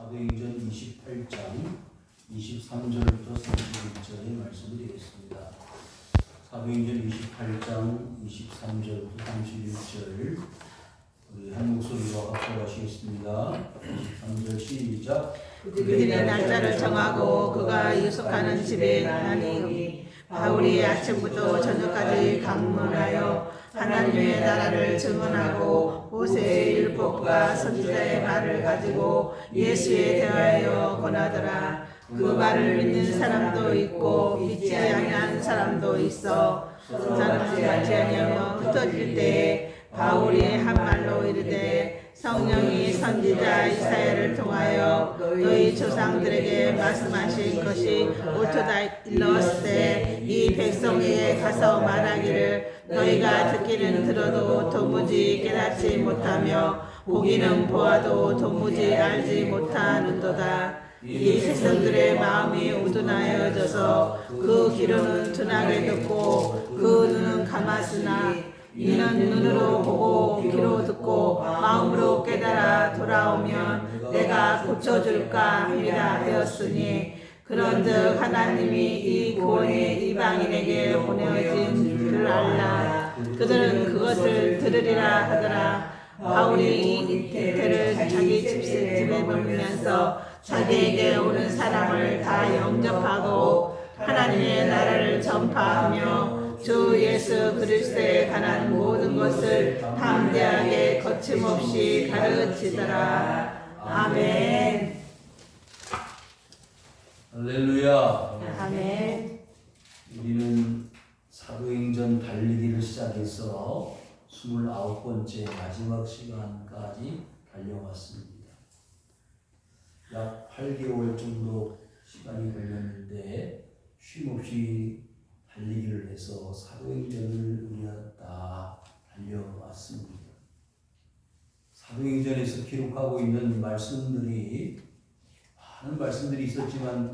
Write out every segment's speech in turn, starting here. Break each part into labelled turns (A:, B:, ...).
A: 사도행전 28장 23절부터 31절의 말씀을 드리겠습니다. 사도행전 28장 23절부터 31절 우리 한 목소리로 합독하시겠습니다. 23절 시작.
B: 그들이 날짜를 정하고 그가 유숙하는 집에 가니 바울이 아침부터 저녁까지 강론하여 하나님의 나라를 증언하고 모세의 율법과 선지자의 말을 가지고 예수에 대하여 권하더라. 그 말을 믿는 사람도 있고 믿지 아니한 사람도 있어. 사람들이 같이 아니하며 흩어질 때에 바울이 한 말로 이르되 성령이 선지자 이사야를 통하여 너희 조상들에게 말씀하신 것이 옳도다 일렀으되 이 백성에게 가서 말하기를 너희가 듣기는 들어도 도무지 깨닫지 못하며 보기는 보아도 도무지 알지 못하는도다. 이 백성들의 마음이 우둔하여져서 그 귀로는 둔하게 듣고 그 눈은 감았으나 이는 눈으로 보고 귀로 듣고 마음으로 깨달아 돌아오면 내가 고쳐줄까 함이라 하였으니 그런즉 하나님이 이 구원이 이방인에게 보내어진 줄 알라. 그들은 그것을 들으리라 하더라. 바울이 이 이태를 자기 집에 머물면서 자기에게 오는 사람을 다 영접하고 하나님의 나라를 전파하며 주 예수 그리스도에 관한 모든 것을 담대하게 거침없이 가르치더라. 아멘.
A: 할렐루야.
B: 아멘.
A: 우리는 사도행전 달리기를 시작해서 29번째 마지막 시간까지 달려왔습니다. 약 8개월 정도 시간이 걸렸는데 쉼없이 달리기를 해서 사도행전을 우리가 다 달려왔습니다. 사도행전에서 기록하고 있는 말씀들이 많은 말씀들이 있었지만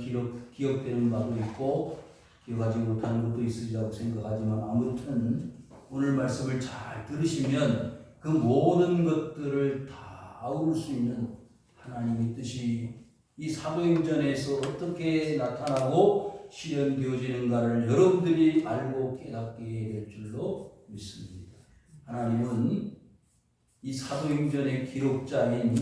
A: 기억되는 바도 있고 기억하지 못하는 것도 있으리라고 생각하지만 아무튼 오늘 말씀을 잘 들으시면 그 모든 것들을 다 아울 수 있는 하나님의 뜻이 이 사도행전에서 어떻게 나타나고 실현되어지는가를 여러분들이 알고 깨닫게 될 줄로 믿습니다. 하나님은 이 사도행전의 기록자인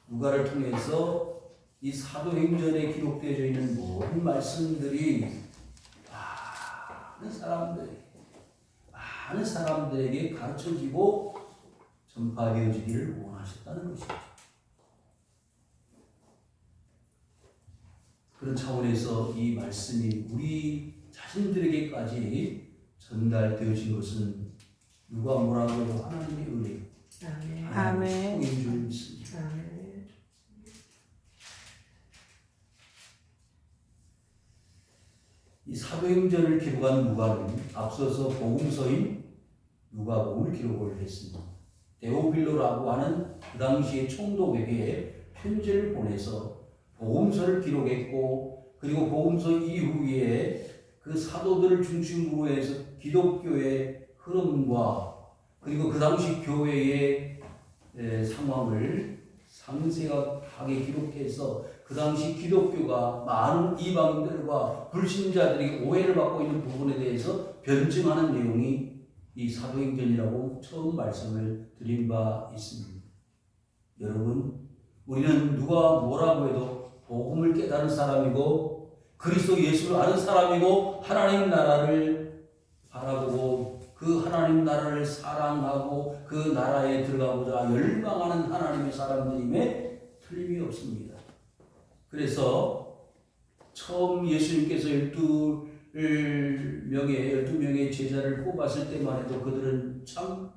A: 누가를 통해서 이 사도행전에 기록되어져 있는 모든 말씀들이 많은 사람들에게 가르쳐지고 전파되어지기를 원하셨다는 것이죠. 그런 차원에서 이 말씀이 우리 자신들에게까지 전달되어진 것은 누가 뭐라고 해도 하나님의 은혜,
B: 아멘.
A: 복인 줄 믿습니다. 이 사도행전을 기록한 누가는 앞서서 복음서인 누가복음을 기록을 했습니다. 데오빌로라고 하는 그 당시의 총독에게 편지를 보내서 복음서를 기록했고 그리고 복음서 이후에 그 사도들을 중심으로 해서 기독교의 흐름과 그리고 그 당시 교회의 상황을 상세하게 기록해서 그 당시 기독교가 많은 이방인들과 불신자들에게 오해를 받고 있는 부분에 대해서 변증하는 내용이 이 사도행전이라고 처음 말씀을 드린 바 있습니다. 여러분, 우리는 누가 뭐라고 해도 복음을 깨달은 사람이고 그리스도 예수를 아는 사람이고 하나님 나라를 바라보고 그 하나님 나라를 사랑하고 그 나라에 들어가고자 열망하는 하나님의 사람들임에 틀림이 없습니다. 그래서 처음 예수님께서 12명의 제자를 뽑았을 때만 해도 그들은 참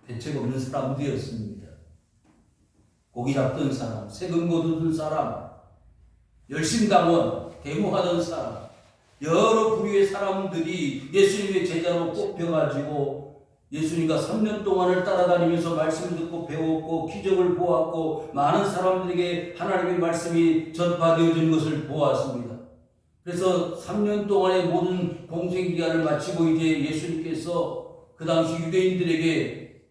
A: 대책 없는 사람들이었습니다. 고기 잡던 사람, 세금 거두던 사람, 열심당원, 데모하던 사람, 여러 부류의 사람들이 예수님의 제자로 뽑혀가지고 예수님과 3년 동안을 따라다니면서 말씀을 듣고 배웠고 기적을 보았고 많은 사람들에게 하나님의 말씀이 전파되어지는 것을 보았습니다. 그래서 3년 동안의 모든 공생기간을 마치고 이제 예수님께서 그 당시 유대인들에게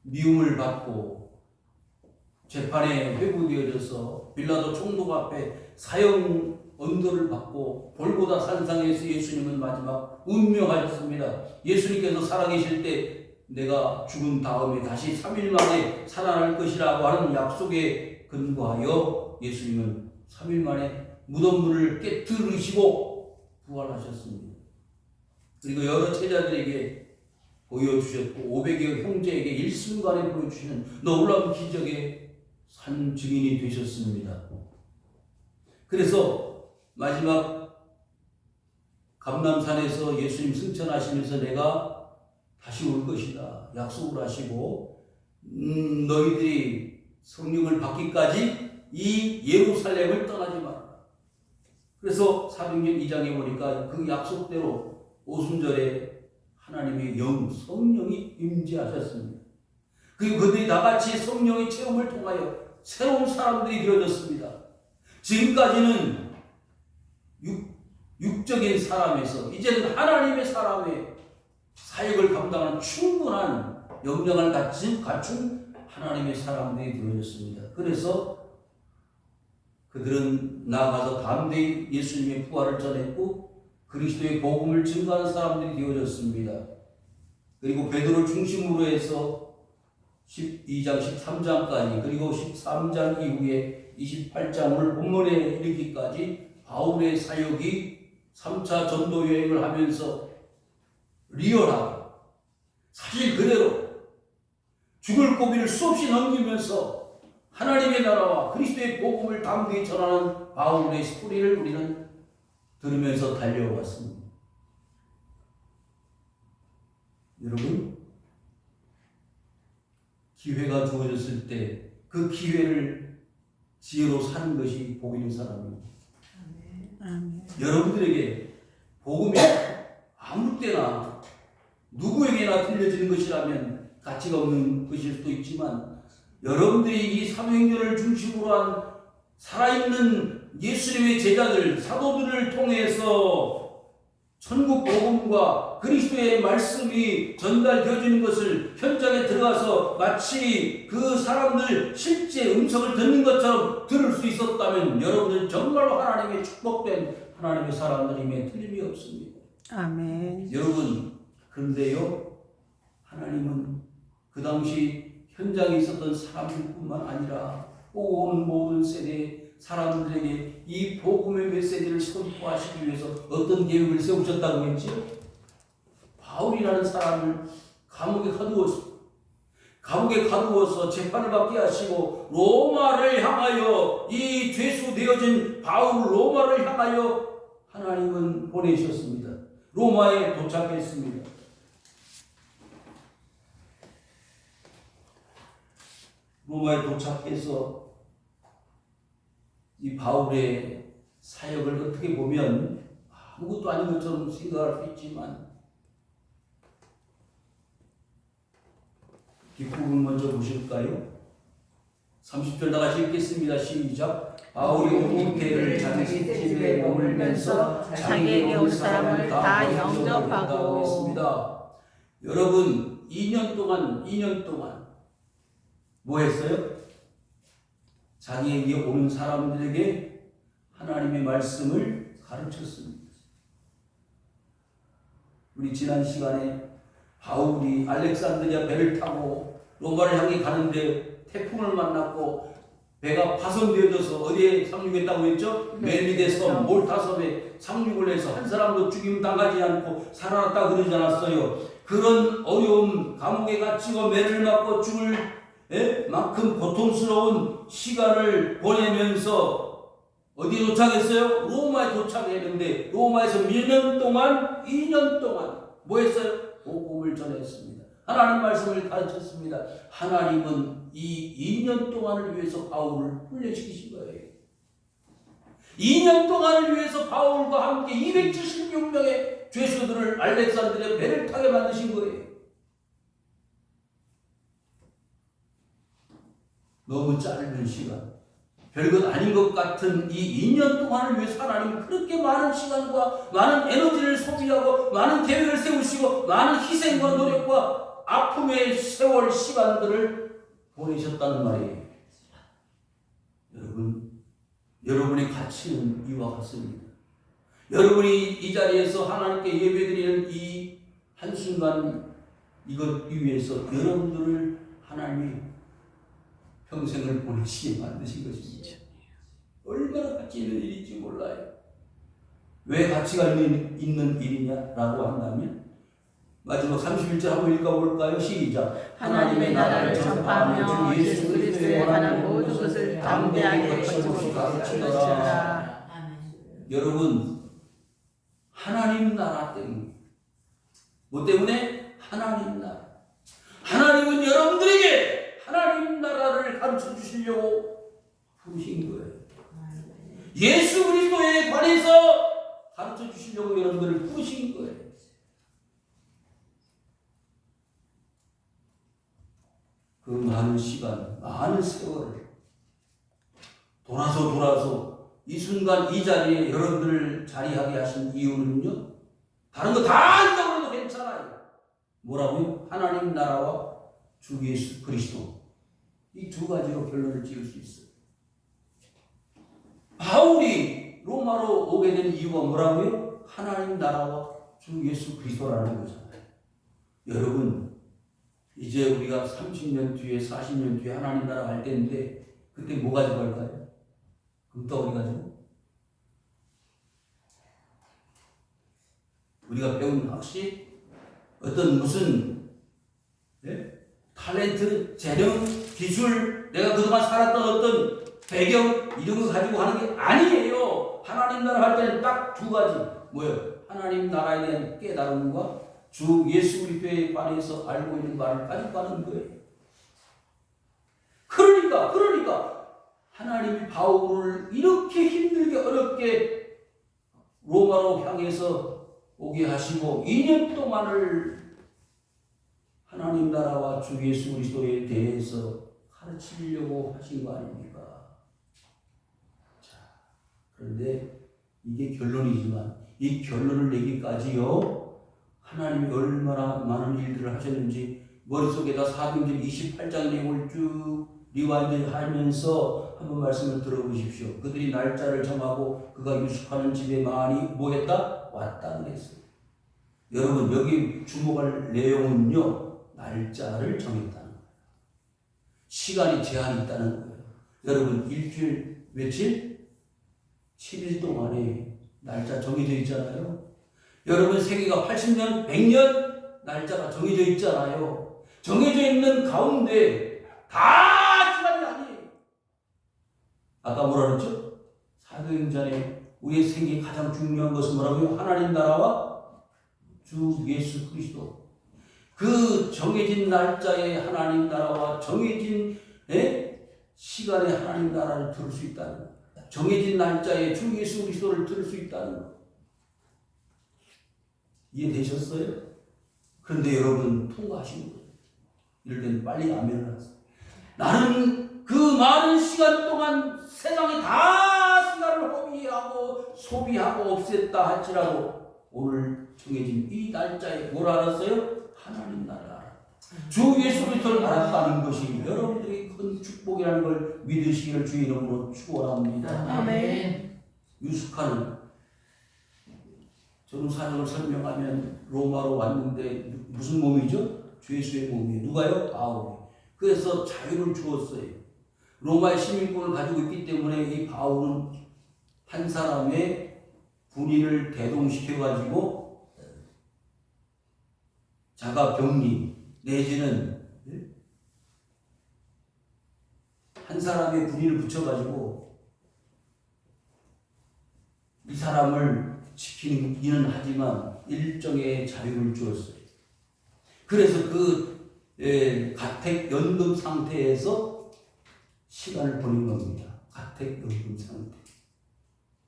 A: 미움을 받고 재판에 회부되어져서 빌라도 총독 앞에 사형 언도를 받고 골고다 산상에서 예수님은 마지막 운명하셨습니다. 예수님께서 살아계실 때 내가 죽은 다음에 다시 3일 만에 살아날 것이라고 하는 약속에 근거하여 예수님은 3일 만에 무덤문을 깨뜨리시고 부활하셨습니다. 그리고 여러 제자들에게 보여주셨고 500여 형제에게 일순간에 보여주시는 놀라운 기적의 산 증인이 되셨습니다. 그래서 마지막 감람산에서 예수님 승천하시면서 내가 다시 올 것이다 약속을 하시고 너희들이 성령을 받기까지 이 예루살렘을 떠나지 마라. 그래서 사도행전 2장에 보니까 그 약속대로 오순절에 하나님의 영 성령이 임재하셨습니다. 그리고 그들이 다같이 성령의 체험을 통하여 새로운 사람들이 되어졌습니다. 지금까지는 육적인 사람에서 이제는 하나님의 사람의 사역을 감당하는 충분한 역량을 갖춘 하나님의 사람들이 되어졌습니다. 그래서 그들은 나아가서 담대히 예수님의 부활을 전했고 그리스도의 복음을 증거하는 사람들이 되어졌습니다. 그리고 베드로를 중심으로 해서 12장 13장까지 그리고 13장 이후에 28장 오늘 본문에 이르기까지 바울의 사역이 3차 전도 여행을 하면서 리얼하게 사실 그대로 죽을 고비를 수없이 넘기면서 하나님의 나라와 그리스도의 복음을 담대히 전하는 바울의 스토리를 우리는 들으면서 달려왔습니다. 여러분, 기회가 주어졌을 때 그 기회를 지혜로 사는 것이 복 있는 사람입니다.
B: 아멘.
A: 여러분들에게 복음이 아무 때나 누구에게나 들려지는 것이라면 가치가 없는 것일 수도 있지만 여러분들이 이 사도행전을 중심으로 한 살아있는 예수님의 제자들, 사도들을 통해서 천국 복음과 그리스도의 말씀이 전달되어지는 것을 현장에 들어가서 마치 그 사람들 실제 음성을 듣는 것처럼 들을 수 있었다면 여러분들 정말로 하나님의 축복된 하나님의 사람들임에 틀림이 없습니다.
B: 아멘.
A: 여러분, 그런데요, 하나님은 그 당시 현장에 있었던 사람들뿐만 아니라 오는 모든 세대의 사람들에게 이 복음의 메시지를 선포하시기 위해서 어떤 계획을 세우셨다고 했지요? 바울이라는 사람을 감옥에 가두어서 재판을 받게 하시고 로마를 향하여 이 죄수되어진 바울을 로마를 향하여 하나님은 보내셨습니다. 로마에 도착했습니다. 로마에 도착해서 이 바울의 사역을 어떻게 보면 아무것도 아닌 것처럼 생각할 수 있지만 뒷부분 먼저 보실까요? 30절 다 같이 읽겠습니다. 시작. 바울이 디모데를 자기 집에 머물면서
B: 자기에게 올 사람을 다 영접하고
A: 했습니다. 여러분 2년 동안 뭐 했어요? 자기에게 오는 사람들에게 하나님의 말씀을 가르쳤습니다. 우리 지난 시간에 바울이 알렉산드리아 배를 타고 로마를 향해 가는데 태풍을 만났고 배가 파손되어져서 어디에 상륙했다고 했죠? 멜리데 섬, 몰타 섬에 상륙을 해서 한 사람도 죽임 당하지 않고 살아났다 그러지 않았어요. 그런 어려움, 감옥에 갇히고 매를 맞고 죽을 만큼 고통스러운 시간을 보내면서 어디 도착했어요? 로마에 도착했는데 로마에서 2년 동안 뭐 했어요? 복음을 전했습니다. 하나님 말씀을 가르쳤습니다. 하나님은 이 2년 동안을 위해서 바울을 훈련시키신 거예요. 2년 동안을 위해서 바울과 함께 276명의 죄수들을 알렉산드리아 배를 타게 만드신 거예요. 너무 짧은 시간, 별것 아닌 것 같은 이 2년 동안을 위해서 하나님은 그렇게 많은 시간과 많은 에너지를 소비하고 많은 계획을 세우시고 많은 희생과 노력과 아픔의 세월 시간들을 보내셨다는 말이에요. 여러분의 가치는 이와 같습니다. 여러분이 이 자리에서 하나님께 예배드리는 이 한순간 이것 위해서 여러분들을 하나님이 평생을 보내시게 만드신 것입니다. 얼마나 가치 있는 일인지 몰라요. 왜 가치가 있는 일이냐라고 한다면 마지막 31절 한번 읽어볼까요? 시작.
B: 하나님의 나라를 전파하며 예수 그리스도에 관한 모든 것을 담대하게 거침없이 가르치라.
A: 여러분, 하나님 나라 때문에. 뭐 때문에? 하나님 나라. 하나님은 여러분들에게 하나님 나라를 가르쳐 주시려고 부르신 거예요. 예수 그리스도에 관해서 가르쳐 주시려고 여러분들을 부르신 거예요. 그 많은 시간, 많은 세월을 돌아서 이 순간 이 자리에 여러분들을 자리하게 하신 이유는요, 다른 거 다 잊어버려도 괜찮아요. 뭐라고요? 하나님 나라와 주 예수 그리스도. 이 두 가지로 결론을 지을 수 있어요. 바울이 로마로 오게 된 이유가 뭐라고요? 하나님 나라와 주 예수 그리스도라는 거잖아요. 여러분, 이제 우리가 30년 뒤에 40년 뒤에 하나님 나라 갈 때인데 그때 뭐 가지고 갈까요? 금덩어리 가지고? 우리가 배운 학식? 어떤 무슨 탤런트, 재능, 기술, 내가 그동안 살았던 어떤 배경 이런 거 가지고 하는 게 아니에요. 하나님 나라 할 때는 딱 두 가지. 뭐예요? 하나님 나라에 대한 깨달음과 주 예수 그리스도에 관해서 알고 있는 바를 가지고 가는 거예요. 그러니까 하나님이 바울을 이렇게 힘들게 어렵게 로마로 향해서 오게 하시고 2년 동안을 하나님 나라와 주 예수 그리스도에 대해서 가르치려고 하신 거 아닙니까? 자, 그런데 이게 결론이지만 이 결론을 내기까지요, 하나님이 얼마나 많은 일들을 하셨는지 머릿속에다 사도행전 28장 내용을 쭉 리와인드 하면서 한번 말씀을 들어보십시오. 그들이 날짜를 정하고 그가 유숙하는 집에 많이 뭐했다? 왔다 그랬어요. 여러분, 여기 주목할 내용은요, 날짜를 정했다는 거예요. 시간이 제한이 있다는 거예요. 여러분, 일주일 며칠? 7일 동안에 날짜 정해져 있잖아요. 여러분, 세계가 80년, 100년 날짜가 정해져 있잖아요. 정해져 있는 가운데 다 시간이 아니에요. 아까 뭐라 그랬죠? 사도행전에 우리의 생애에 가장 중요한 것은 뭐라고요? 하나님 나라와 주 예수 그리스도. 그 정해진 날짜에 하나님 나라와 정해진 시간에 하나님 나라를 들을 수 있다는 것. 정해진 날짜에 주 예수 그리스도를 들을 수 있다는 것. 이해되셨어요? 그런데 여러분, 통과하시는 거예요. 이럴 때는 빨리 아멘을 하세요. 나는 그 많은 시간 동안 세상에 다 시간을 허비하고 소비하고 없앴다 할지라도 오늘 정해진 이 날짜에 뭘 알았어요? 하나님 나라 알았다. 주 예수 그리스도를 알았다는 것이 여러분들이 큰 축복이라는 걸 믿으시기를 주의 이름으로 축원합니다.
B: 아멘.
A: 유숙하는, 저는 사정을 설명하면 로마로 왔는데 무슨 몸이죠? 주 예수의 몸이에요. 누가요? 바울이. 그래서 자유를 주었어요. 로마의 시민권을 가지고 있기 때문에 이 바울은 한 사람의 군인을 대동시켜가지고 자가 격리 내지는 한 사람의 군인을 붙여가지고 이 사람을 지키기는 하지만 일정의 자유를 주었어요. 그래서 그 가택 연금 상태에서 시간을 보낸 겁니다. 가택 연금 상태.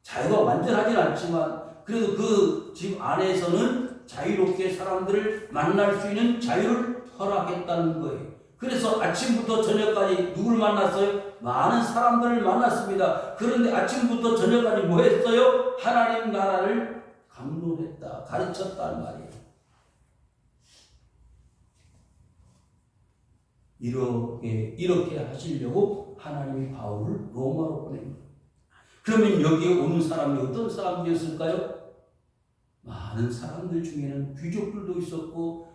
A: 자유가 완전하진 않지만 그래도 그 집 안에서는 자유롭게 사람들을 만날 수 있는 자유를 허락했다는 거예요. 그래서 아침부터 저녁까지 누구를 만났어요? 많은 사람들을 만났습니다. 그런데 아침부터 저녁까지 뭐 했어요? 하나님 나라를 강론했다, 가르쳤다는 말이에요. 이렇게 하시려고 하나님이 바울을 로마로 보낸 거예요. 그러면 여기에 오는 사람이 어떤 사람들이었을까요? 많은 사람들 중에는 귀족들도 있었고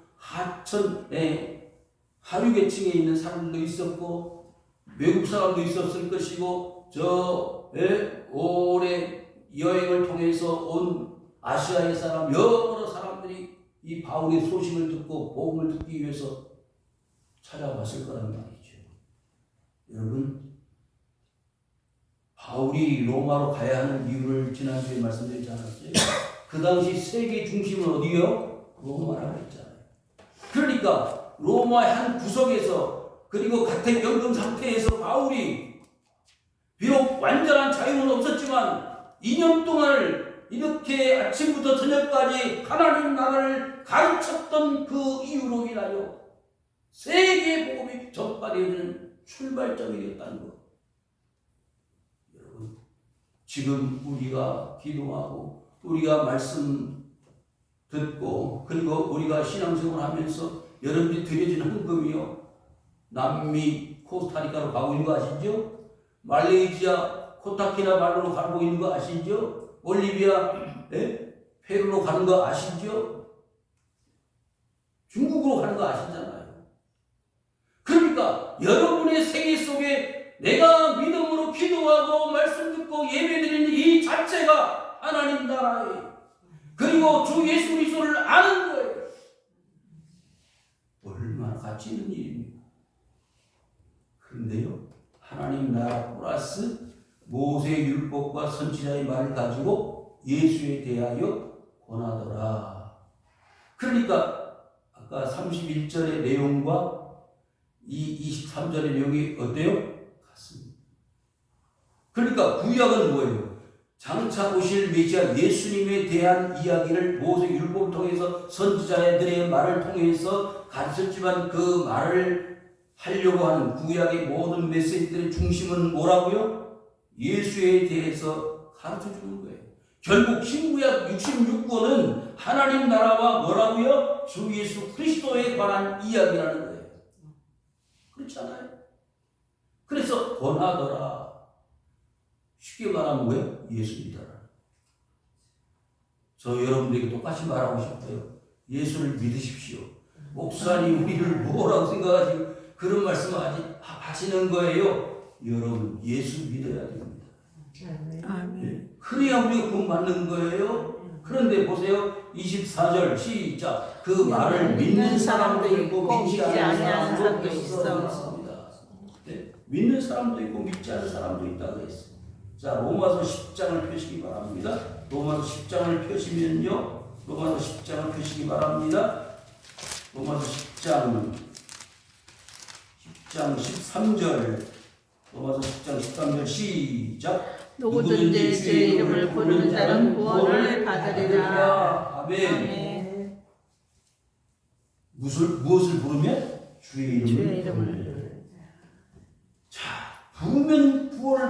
A: 하류계층에 있는 사람들도 있었고 외국 사람도 있었을 것이고 오래 여행을 통해서 온 아시아의 사람 여러 사람들이 이 바울의 소식을 듣고 복음을 듣기 위해서 찾아왔을 거란 말이죠. 여러분, 바울이 로마로 가야 하는 이유를 지난주에 말씀드리지 않았어요? 그 당시 세계 중심은 어디요? 로마라고 했잖아요. 그러니까 로마의 한 구석에서 그리고 가택연금 상태에서 바울이 비록 완전한 자유는 없었지만 2년 동안을 이렇게 아침부터 저녁까지 하나님 나라를 가르쳤던 그 이유로 인하여 세계 복음이 전파되는 출발점이 되었다는 것. 여러분, 지금 우리가 기도하고 우리가 말씀 듣고 그리고 우리가 신앙생활을 하면서 여러분이 드려지는 헌금이요, 남미 코스타리카로 가고 있는 거 아시죠? 말레이시아 코타키나발루로 가고 있는 거 아시죠? 볼리비아 페루로 가는 거 아시죠? 중국으로 가는 거 아시잖아요. 그러니까 여러분의 생애 속에 내가 믿음으로 기도하고 말씀 듣고 예배드리는 이 자체가 하나님 나라예요. 그리고 주 예수 그리스도를 아는 거예요. 얼마나 가치 있는 일입니까? 그런데요, 하나님 나라 플러스 모세의 율법과 선지자의 말을 가지고 예수에 대하여 권하더라. 그러니까 아까 31절의 내용과 이 23절의 내용이 어때요? 같습니다. 그러니까 구약은 뭐예요? 장차 오실 메시아 예수님에 대한 이야기를 모세 율법을 통해서 선지자들의 말을 통해서 가르쳤지만 그 말을 하려고 하는 구약의 모든 메시지들의 중심은 뭐라고요? 예수에 대해서 가르쳐주는 거예요. 결국 신구약 66권은 하나님 나라와 뭐라고요? 주 예수 그리스도에 관한 이야기라는 거예요. 그렇잖아요. 그래서 권하더라. 쉽게 말하면 뭐예요? 예수 믿어라. 저 여러분들에게 똑같이 말하고 싶어요. 예수를 믿으십시오. 목사님 우리를 뭐라고 생각하시고 그런 말씀을 하시는 거예요. 여러분 예수 믿어야 됩니다.
B: 아멘.
A: 그래야 우리가 구원 받는 거예요. 그런데 보세요. 24절 시작. 그 말을 믿는 사람도 있고 믿지 않는 사람도 있습니다. 네? 믿는 사람도 있고 믿지 않는 사람도 있다고 했어요. 자, 로마서 10장을 펴시기 바랍니다. 로마서 10장을 펴시면요. 로마서 10장을 펴시기 바랍니다. 로마서 10장 13절 로마서 10장 13절 시작.
B: 누구든지 제 이름을 부르는 자는 구원을 받으리라.
A: 아멘. 무엇을 부르면? 주의 이름을. 자, 부르면 구원을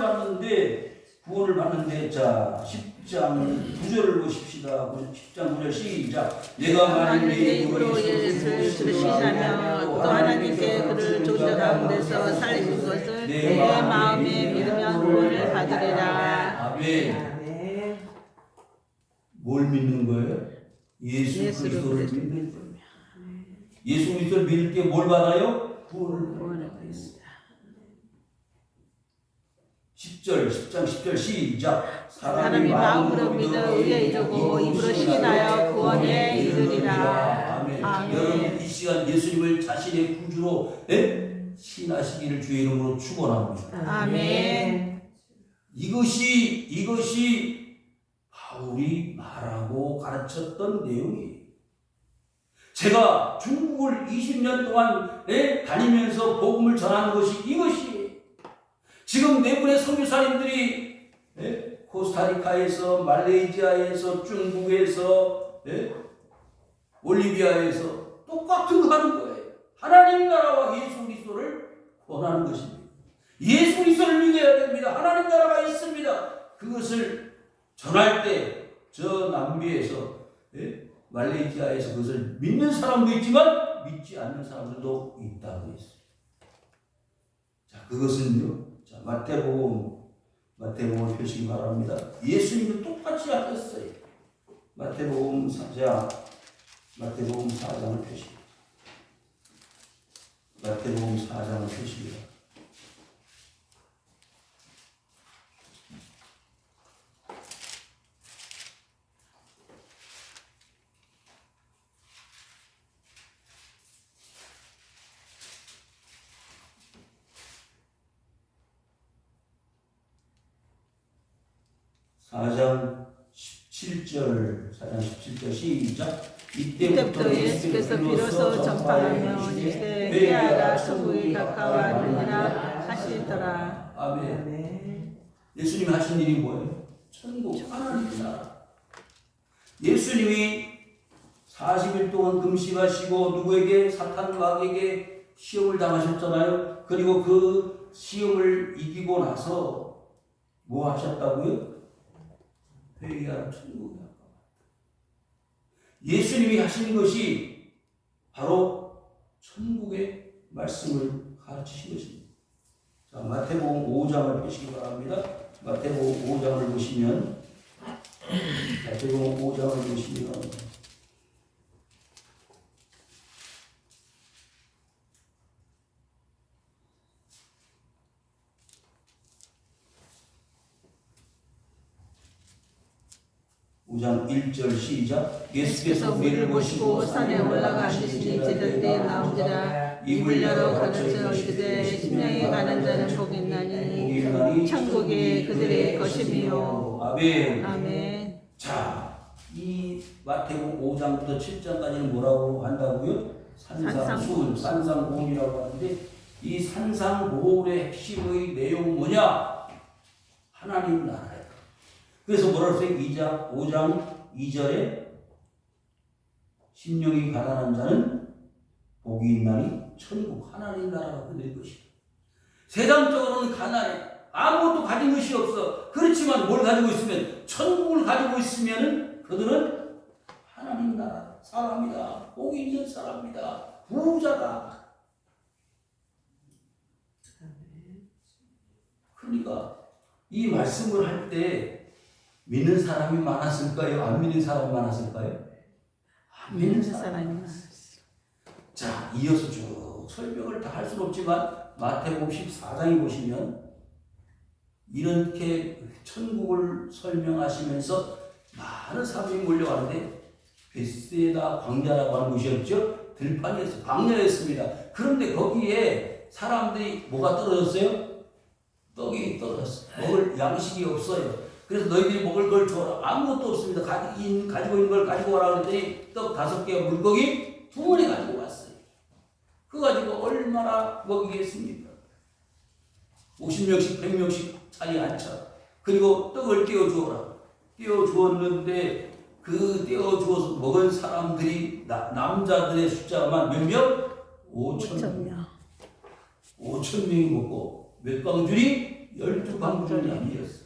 A: 받는데 자 10장 9절을 보십시다. 10장 9절 시작. 내가 만일 내 입으로 예수를 들으시자면 또 하나님께 그를 죽은 가운데서 살리신 것을 내 마음에 믿으면 구원을 받으리라. 아멘. 뭘 믿는 거예요? 예수 그리스도를 믿는 거예요. 예수 그리스도를 믿을 때 뭘 받아요? 구원을 받습니다. 10절 10장 10절 시작. 사람이 마음으로 믿어 의에 이르고 입으로 시인하여 구원에 이르리라. 아멘. 여러분 이 시간 예수님을 자신의 구주로 시인하시기를 주의 이름으로 축원합니다.
B: 아멘.
A: 이것이 바울이 말하고 가르쳤던 내용이에요. 제가 중국을 20년 동안 다니면서 복음을 전하는 것이 이것이에요. 지금 네 분의 선교사님들이 코스타리카에서, 말레이시아에서, 중국에서, 올리비아에서 똑같은 거 하는 거예요. 하나님 나라와 예수 그리스도를 권하는 것입니다. 예수 그리스도를 믿어야 됩니다. 하나님 나라가 있습니다. 그것을 전할 때 저 남미에서, 말레이시아에서 그것을 믿는 사람도 있지만 믿지 않는 사람들도 있다고 했어요. 자, 그것은요. 자, 마태복음 마태복음을 펴시기 바랍니다. 예수님도 똑같이 하셨어요. 마태복음 4장을 펴십니다. 마태복음 4장을 펴십니다. 사장 17절 시작.
B: 이때부터 예수께서 비로소 전파하며 이제 회개하라 천국이 가까워하느니라 하시더라.
A: 아멘. 예수님이 하신 일이 뭐예요? 천국 하나님의 나라. 예수님이 40일 동안 금식하시고 누구에게? 사탄 마귀에게 시험을 당하셨잖아요. 그리고 그 시험을 이기고 나서 뭐 하셨다고요? 회개하라 천국이 가까워. 예수님이 하신 것이 바로 천국의 말씀을 가르치신 것입니다. 자, 마태복음 5장을 보시기 바랍니다. 마태복음 5장을 보시면 오장 1절 시작.
B: 예수께서 우리를 모시고 산에 올라가 앉으시니 제자들이 나온지라. 입을 열어 가르쳐 이르되 심령이 가는 자는 복이 있나니 천국이 그들의 것이며.
A: 아멘.
B: 아멘.
A: 자, 이 마태복음 5장부터 7장까지는 뭐라고 한다고요? 산상보훈이라고 하는데, 이 산상보훈의 핵심의 내용은 뭐냐? 하나님 나라예요. 그래서 뭐라고 써요? 5장 2절에 심령이 가난한 자는 복이 있나니 천국 하나님 나라가 그들 것이다. 세상적으로는 가난해. 아무것도 가진 것이 없어. 그렇지만 뭘 가지고 있으면, 천국을 가지고 있으면 그들은 하나님 나라 사람이다. 복이 있는 사람이다. 부자다. 그러니까 이 말씀을 할 때 믿는 사람이 많았을까요? 안 믿는 사람이 많았을까요? 안 믿는 사람이 많았어요. 자, 이어서 쭉 설명을 다 할 수는 없지만 마태복음 14장에 보시면 이렇게 천국을 설명하시면서 많은 사람이 몰려가는데, 베세다 광야라고 하는 곳이었죠. 들판이었어요. 광야였습니다. 그런데 거기에 사람들이 뭐가 떨어졌어요? 떡이 떨어졌어요. 먹을 양식이 없어요. 그래서 너희들이 먹을 걸 줘라. 아무것도 없습니다. 가지고 있는 걸 가지고 와라 그랬더니 떡 5개와 물고기 2마리 가지고 왔어요. 그거 가지고 얼마나 먹이겠습니까? 50명씩 100명씩 자리 앉혀. 그리고 떡을 떼어주어라. 떼어주었는데 그 떼어주어서 먹은 사람들이 남자들의 숫자만 몇 명? 5,000명. 5,000명이 먹고 몇 광줄이? 12광줄이 남겼어요.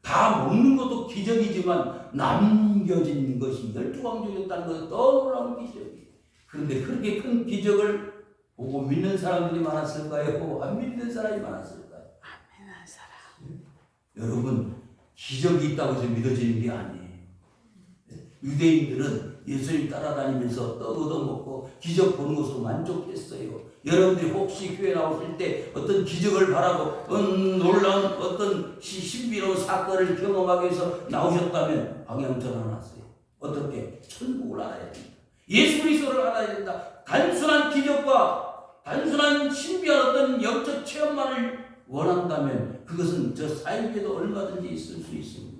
A: 다 먹는 것도 기적이지만 남겨진 것이 12광줄이었다는 것은 너무나 기적이에요. 그런데 그렇게 큰 기적을 보고 믿는 사람들이 많았을까요? 안 믿는 사람이 많았을까요?
B: 안 믿는 사람.
A: 여러분, 기적이 있다고 해서 믿어지는 게 아니에요. 유대인들은 예수님 따라다니면서 떡 얻어먹고 기적 보는 것으로 만족했어요. 여러분들이 혹시 교회 나오실 때 어떤 기적을 바라고 놀라운 어떤 신비로운 사건을 경험하기 위해서 나오셨다면 방향 전환하세요. 어떻게? 천국을 알아야 됩니다. 예수 그리스도를 알아야 된다. 단순한 기적과 단순한 신비한 어떤 영적 체험만을 원한다면 그것은 저 사역에도 얼마든지 있을 수 있습니다.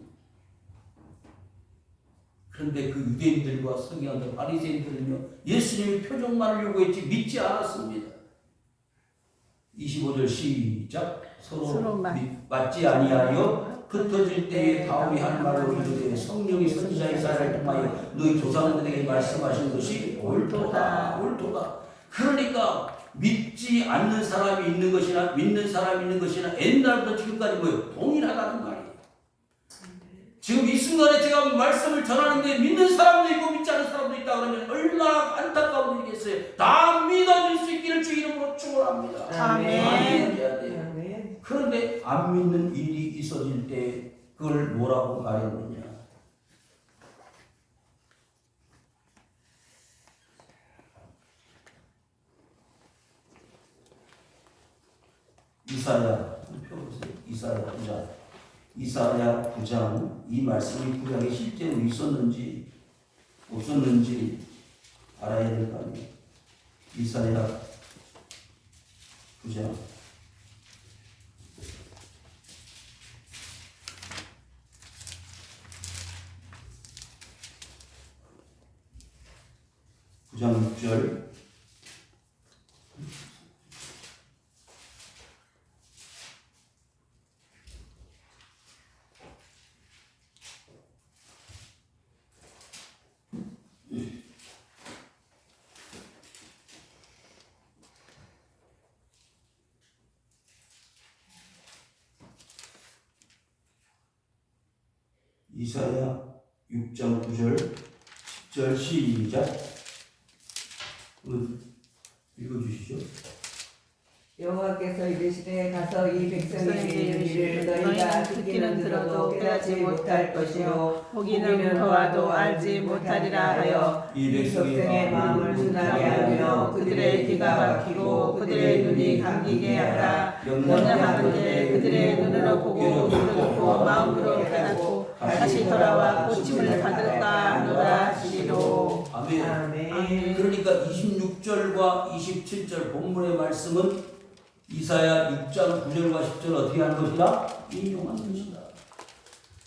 A: 그런데 그 유대인들과 서기관들, 바리새인들은요, 예수님의 표적만을 요구했지 믿지 않았습니다. 25절 시작. 서로 맞지 아니하여 흩어질 때에 다음이 한 말로 이르되 성령이 선지자 이사야를 통하여 너희 조상들에게 말씀하신 것이 옳도다. 그러니까 믿지 않는 사람이 있는 것이나 믿는 사람이 있는 것이나 옛날부터 지금까지 뭐예요? 동일하다는 말이에요. 지금 이 순간에 제가 말씀을 전하는데 믿는 사람도 있고 믿지 않는 사람도 있다 그러면 얼마나 안타까운 일이겠어요. 다 믿어줄 수 있기를 주 이름으로 축원합니다.
B: 아멘.
A: 그런데 안 믿는 일이 있어질 때 그걸 뭐라고 말했느냐? 이사야 펴보세요. 이사야 9장 이 말씀이 구약에 실제로 있었는지 없었는지 알아야 될 거 아니에요. 이사야 9장 6절 이사야 6장 9절 10절 시작 읽어주시죠.
C: 여호와께서 이르시되 가서 이 백성이 이르는 일을 너희가 듣기는 들어도 깨닫지 못할 것이요 보기는 보아도 알지 못하리라 하여
A: 이
C: 이 백성의 마음을 둔하게 하며 그들의 귀가 막히고 그들의 눈이 감기게 하라. 명령하건대 그들의 눈으로 보고 귀로 듣고 마음으로 깨닫고 다시 돌아와 고침을 받을까 하노라 하시리로.
A: 아멘.
C: 아멘.
A: 그러니까 26절과 27절 본문의 말씀은 이사야 6장 9절과 10절 어떻게 하는 것이다? 인용한 것이다.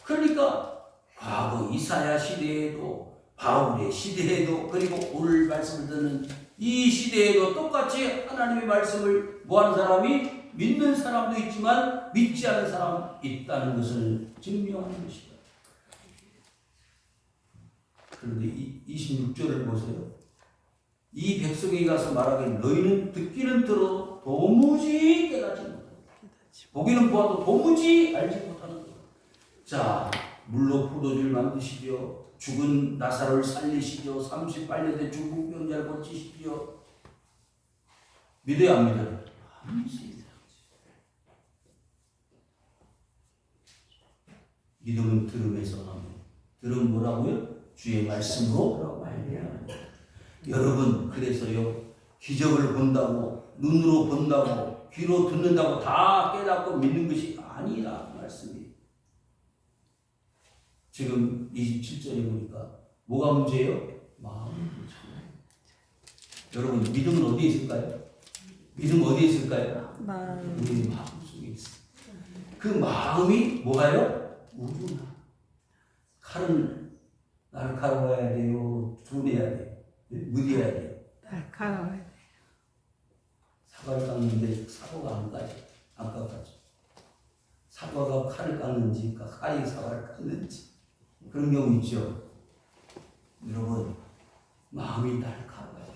A: 그러니까 과거 이사야 시대에도 바울의 시대에도 그리고 오늘 말씀을 듣는 이 시대에도 똑같이 하나님의 말씀을 뭐하는 사람이 믿는 사람도 있지만 믿지 않는 사람이 있다는 것을 증명하는 것이다. 그런데 이 26절을 보세요. 이 백성에게 가서 말하기를 너희는 듣기는 들어도 도무지 깨닫지 못한다. 보기는 보아도 도무지 알지 못하는 것. 자, 물로 포도주를 만드시죠. 죽은 나사로를 살리시죠. 38년 된 중풍 병자를 고치시죠. 믿어야 안 믿어요? 안 믿습니다. 믿음은 들음에서 나옵니다. 들음 뭐라고요? 주의 말씀으로 말미암아. 여러분 그래서요 기적을 본다고 눈으로 본다고 귀로 듣는다고 다 깨닫고 믿는 것이 아니라 말씀이 지금 27절에 보니까 뭐가 문제예요? 마음이 문제예요. 여러분 믿음은 어디에 있을까요? 믿음 어디에 있을까요? 우리 마음 속에 있어요. 그 마음이 뭐가요? 우두나 칼은 날카로워야 돼요? 둔해야 돼요? 무디해야 돼요?
B: 날카로워야 돼.
A: 사과를 깎는데 사과가 안 깎아져. 사과가 칼을 깎는지 칼이 사과를 깎는지 그런 경우 있죠. 여러분 마음이 날카로워요.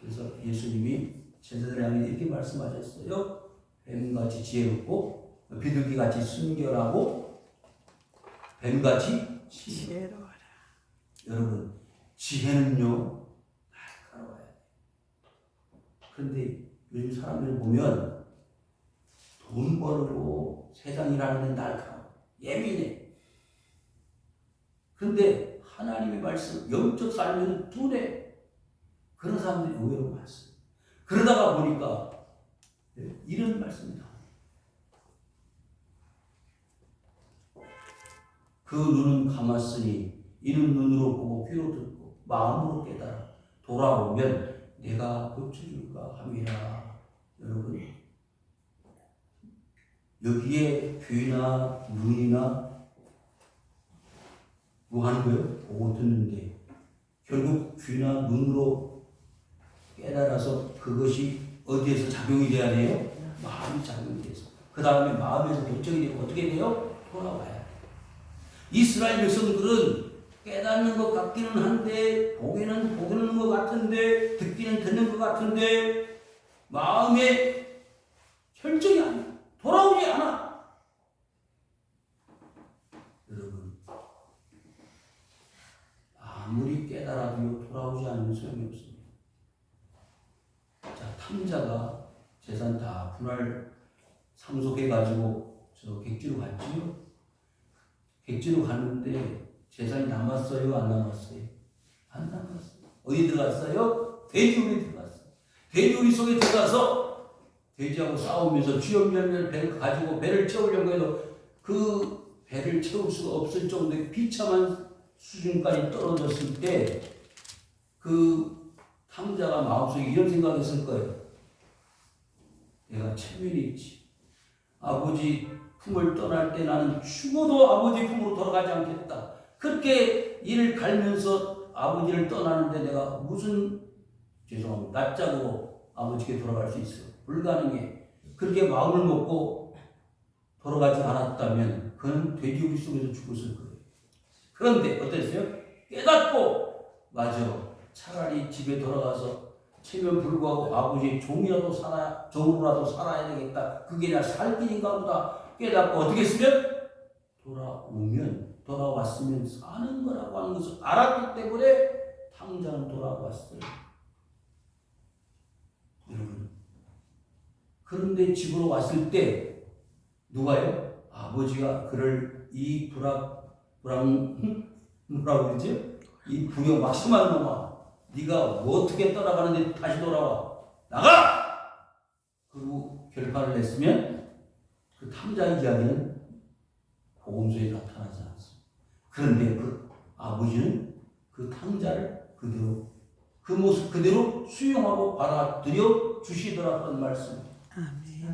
A: 그래서 예수님이 제자들 향해 이렇게 말씀하셨어요. 뱀같이 지혜롭고 비둘기같이 순결하고 뱀같이
B: 지혜로워라.
A: 여러분 지혜는요 날카로워야 돼요. 그런데 요즘 사람들 보면 돈 벌고 세상이라는 데 날카로워 예민해. 그런데 하나님의 말씀 영적 삶에는 둔해. 그런 사람들이 의외로 많습니다. 그러다가 보니까 이런 말씀이 나와요. 그 눈은 감았으니 이는 눈으로 보고 귀로 듣고 마음으로 깨달아 돌아오면 내가 고쳐줄까 함이라. 여러분 여기에 귀나 눈이나 뭐 하는 거예요? 보고 듣는데 결국 귀나 눈으로 깨달아서 그것이 어디에서 작용이 돼야 돼요? 마음이 작용이 돼서 그 다음에 마음에서 결정이 되고 어떻게 돼요? 돌아와야 돼요. 이스라엘 백성들은 깨닫는 것 같기는 한데 보기는 것 같은데 듣기는 듣는 것 같은데 마음에 결정이 안 돼. 돌아오지 않아. 여러분 아무리 깨달아도 돌아오지 않으면 소용이 없습니다. 자, 탐자가 재산 다 분할 상속해가지고 저 객지로 갔지요. 객지로 갔는데 재산이 남았어요? 안 남았어요? 안 남았어요. 어디 들어갔어요? 돼지우리 들어갔어요. 돼지우리 속에 들어가서 돼지하고 싸우면서 쥐염멸멸 배를 가지고 배를 채우려고 해도 그 배를 채울 수가 없을 정도의 비참한 수준까지 떨어졌을 때 그 탕자가 마음속에 이런 생각을 했을 거예요. 내가 체면이 있지. 아버지 품을 떠날 때 나는 죽어도 아버지 품으로 돌아가지 않겠다. 그렇게 이를 갈면서 아버지를 떠나는데 내가 무슨 죄송합니다. 낯짝으로 아버지께 돌아갈 수 있어. 불가능해. 그렇게 마음을 먹고 돌아가지 않았다면 그는 돼지우리 속에서 죽었을 거예요. 그런데 어땠어요? 깨닫고 맞아. 차라리 집에 돌아가서 체면 불구하고 아버지의 종으로라도 살아야 되겠다. 그게 나 살 길인가 보다. 깨닫고 어떻게 했으면 돌아왔으면 사는 거라고 하는 것을 알았기 때문에 탕자는 돌아왔어요. 여러분, 그런데 집으로 왔을 때 누가요? 아버지가 그를 이 뭐라고 그러지? 이 부여 막심한 놈아, 네가 뭐 어떻게 떠나가는데 다시 돌아와, 나가! 그리고 결판을 냈으면 그 탕자의 이야기는 복음서에 나타나지 않습니다. 그런데 그 아버지는 그 탕자를 그대로 그 모습 그대로 수용하고 받아들여 주시더라는 말씀입니다.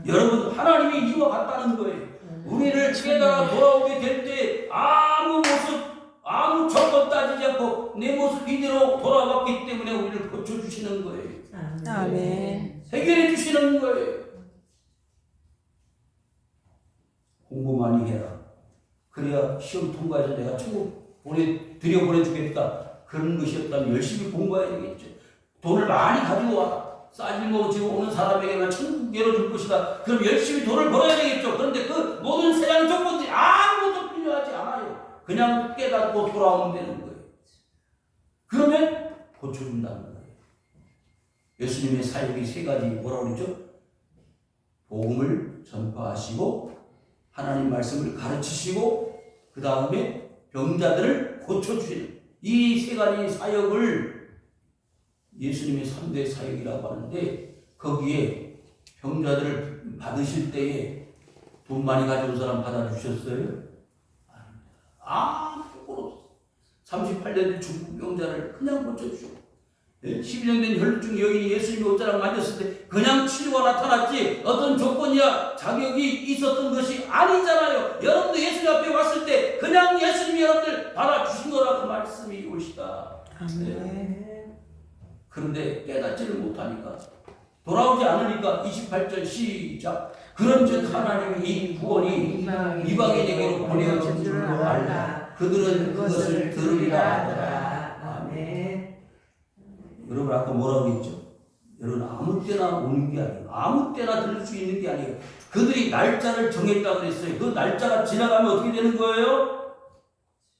A: 여러분, 하나님이 이와 같다는 거예요. 우리를 깨달아 돌아오게 될 때 아무 모습, 아무 조건 따지지 않고 내 모습 이대로 돌아왔기 때문에 우리를 고쳐주시는 거예요.
B: 아멘.
A: 해결해 주시는 거예요. 공부 많이 해라. 그래야 시험 통과해서 내가 천국 보내주겠다. 그런 것이었다면 열심히 공부해야 되겠죠. 돈을 많이 가지고 와. 싸질먹어 지고 오는 사람에게만 천국 열어줄 것이다. 그럼 열심히 돈을 벌어야 되겠죠. 그런데 그 모든 세상 조건들이 아무것도 필요하지 않아요. 그냥 깨닫고 돌아오면 되는 거예요. 그러면 고쳐준다는 거예요. 예수님의 사역이 세 가지 뭐라고 그러죠? 복음을 전파하시고 하나님 말씀을 가르치시고 그 다음에 병자들을 고쳐주시는 이 세 가지 사역을 예수님의 3대 사역이라고 하는데, 거기에 병자들을 받으실 때에 돈 많이 가져온 사람 받아주셨어요? 아무것도 없어요. 38년 중국 병자를 그냥 고쳐주셨고, 12년 된 혈루증 여인이 예수님의 옷자락 만졌을 때 그냥 치료가 나타났지 어떤 조건이야 자격이 있었던 것이 아니잖아요. 여러분도 예수님 앞에 왔을 때 그냥 예수님이 여러분들 받아주신 거라 그 말씀이 옳시다.
B: 아멘.
A: 그런데 깨닫지를 못하니까, 돌아오지 않으니까 28절 시작. 그런즉 하나님이 이 구원이 이방인에게로 보내어진 줄 알라. 그들은 그것을 들으리라 하더라.
C: 아멘.
A: 여러분 아까 뭐라고 했죠? 여러분 아무 때나 오는 게 아니에요. 아무 때나 들을 수 있는 게 아니에요. 그들이 날짜를 정했다고 그랬어요. 그 날짜가 지나가면 어떻게 되는 거예요?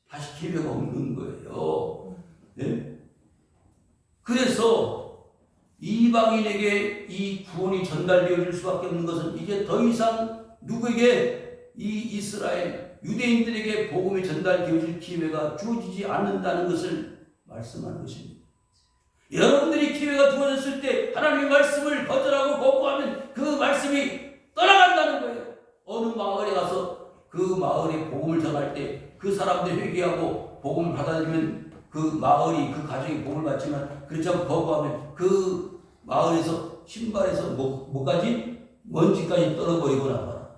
A: 다시 기회가 없는 거예요. 네? 그래서 이방인에게 이 구원이 전달되어질 수밖에 없는 것은 이제 더 이상 누구에게 이 이스라엘 유대인들에게 복음이 전달되어질 기회가 주어지지 않는다는 것을 말씀하는 것입니다. 여러분들이 기회가 주어졌을 때 하나님의 말씀을 거절하고 거부하면 그 말씀이 떠나간다는 거예요. 어느 마을에 가서 그 마을에 복음을 전할 때 그 사람들이 회개하고 복음을 받아들이면 그 마을이 그 가정이 복을 받지만 그렇지 않고 거부하면 그 마을에서 신발에서 뭐까지 먼지까지 떨어버리고 나가라.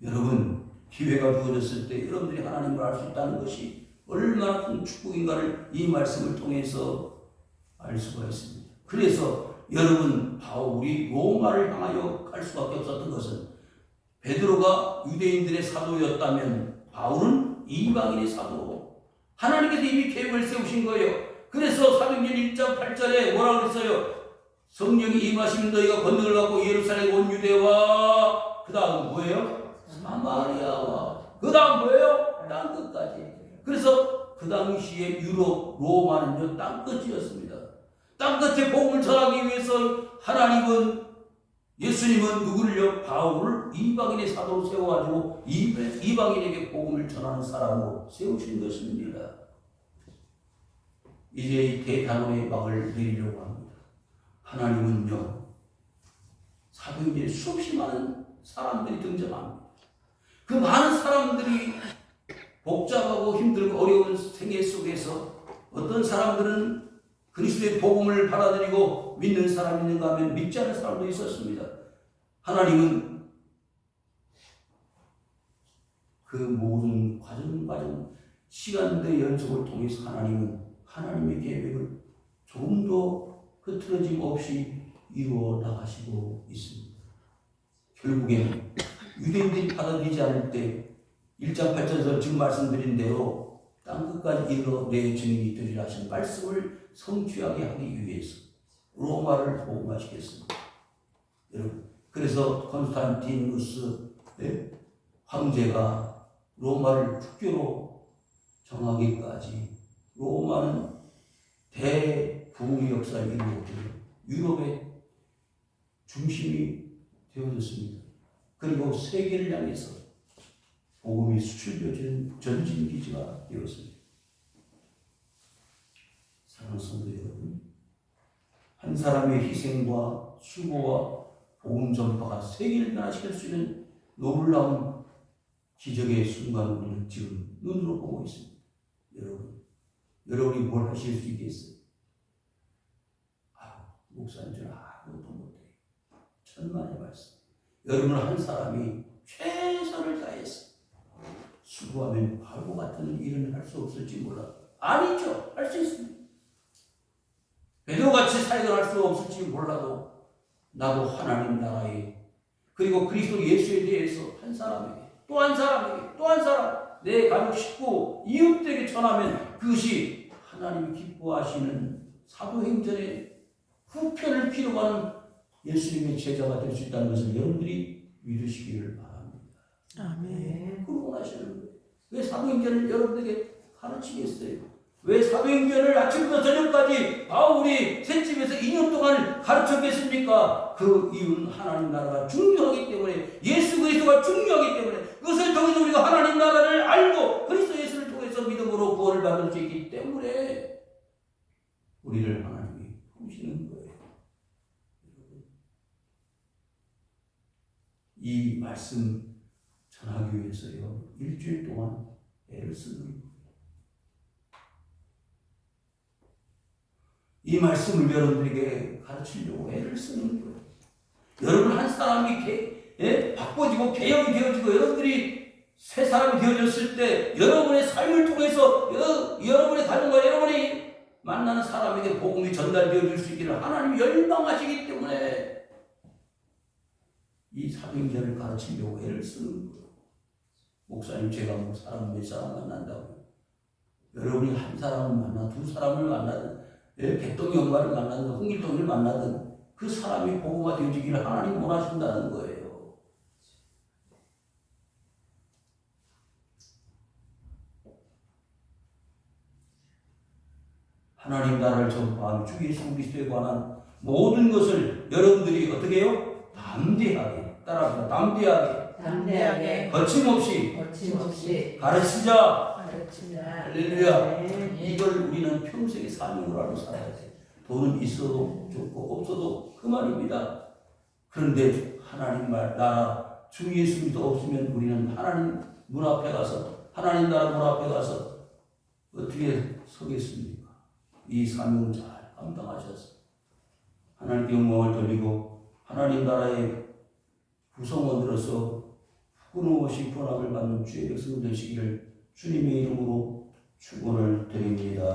A: 여러분 기회가 주어졌을 때 여러분들이 하나님을 알 수 있다는 것이 얼마나 큰 축복인가를 이 말씀을 통해서 알 수가 있습니다. 그래서 여러분 바울이 로마를 향하여 갈 수밖에 없었던 것은 베드로가 유대인들의 사도였다면 바울은 이방인의 사도. 하나님께서 이미 계획을 세우신 거예요. 그래서 사도행전 1장 8절에 뭐라고 그랬어요? 성령이 임하시면 너희가 권능을 받고 예루살렘 온 유대와 그 다음 뭐예요? 사마리아와 그 다음 뭐예요? 땅 끝까지. 그래서 그 당시에 유럽 로마는요 땅끝이었습니다. 땅끝에 복음을 전하기 위해서 하나님은 예수님은 누구를요? 바울을 이방인의 사도로 세워가지고 이방인에게 복음을 전하는 사람으로 세우신 것입니다. 이제 이 대단원의 막을 내리려고 합니다. 하나님은요, 사도행전에 수없이 많은 사람들이 등장합니다. 그 많은 사람들이 복잡하고 힘들고 어려운 생애 속에서 어떤 사람들은 그리스도의 복음을 받아들이고 믿는 사람이 있는가 하면 믿지 않는 사람도 있었습니다. 하나님은 그 모든 과정 시간들의 연속을 통해서 하나님의 계획을 조금도 흐트러짐 없이 이루어 나가시고 있습니다. 결국에는 유대인들이 받아들이지 않을 때 1장 8절에서 지금 말씀드린 대로 땅끝까지 이르러 내 증인이 되리라 하신 말씀을 성취하게 하기 위해서 로마를 복음화시켰습니다. 여러분, 그래서 콘스탄티누스 황제가 로마를 국교로 정하기까지 로마는 대부흥의 역사를 이루고 유럽의 중심이 되어졌습니다. 그리고 세계를 향해서 복음이 수출되어지는 전진기지가 되었습니다. 사랑하는 성도 여러분, 한 사람의 희생과 수고와 복음 전파가 세계를 변화시킬 수 있는 놀라운 기적의 순간을 우리는 지금 눈으로 보고 있습니다. 여러분이 뭘 하실 수 있겠어요? 목사님 저는 아무것도 못해요. 천만의 말씀. 여러분 한 사람이 최선을 다해서 수고하면 바보 같은 일은 할 수 없을지 몰라도 아니죠. 할 수 있습니다. 베드로같이 사역을 할 수 없을지 몰라도 나도 하나님 나라에 그리고 그리스도 예수에 대해서 한 사람에게 또 한 사람에게 또 한 사람 내 가족 식구 이웃들에게 전하면 그것이 하나님이 기뻐하시는 사도행전의 후편을 기록하는 예수님의 제자가 될 수 있다는 것을 여러분들이 믿으시기를 바랍니다.
B: 아멘.
A: 그러고 나시는 거예요. 왜 사도행전을 여러분들에게 가르치겠어요? 왜 사도행전을 아침부터 저녁까지 우리 셋집에서 2년 동안 가르쳤겠습니까? 그 이유는 하나님 나라가 중요하기 때문에 예수 그리스도가 중요하기 때문에 그것을 통해서 우리가 하나님 나라를 알고 그리스도 예수를 통해서 믿음으로 구원을 받을 수 있기 때문에 우리를 하나님이 부르시는 거예요. 이 말씀 전하기 위해서요 일주일 동안 애를 쓰는 거예요. 이 말씀을 여러분들에게 가르치려고 애를 쓰는 거예요. 여러분 한 사람이 바꿔지고 개혁이 되어지고 여러분들이 새 사람이 되어졌을 때 여러분의 삶을 통해서 여러분의 가정과 여러분이 만나는 사람에게 복음이 전달되어질 수 있기를 하나님이 열망하시기 때문에 이 사도행전을 가르치려고 애를 쓰는 거예요. 목사님 제가 뭐 사람 몇 사람 만난다고 여러분이 한 사람을 만나 두 사람을 만나든 개똥이 엄마를 만나든 홍길동이를 만나든 그 사람이 복음화 되어지기를 하나님 원하신다는 거예요. 하나님 나라를 전파한 주 예수 그리스도에 관한 모든 것을 여러분들이 어떻게 해요? 담대하게 따라합시다.
C: 담대하게
A: 거침없이 가르치자. 할렐루야.
C: 네.
A: 이걸 우리는 평생의 사명으로 알고 살아야 돼. 돈은 있어도 좋고 없어도 그만입니다. 그런데 하나님 나라 주 예수 그리스도 없으면 우리는 하나님 문 앞에 가서 하나님 나라 문 앞에 가서 어떻게 서겠습니까? 이 사명을 잘 감당하셔서 하나님께 영광을 돌리고 하나님 나라의 구성원으로서 끊임없이 번함을 받는 주의 백성 되시기를 주님의 이름으로 축원을 드립니다.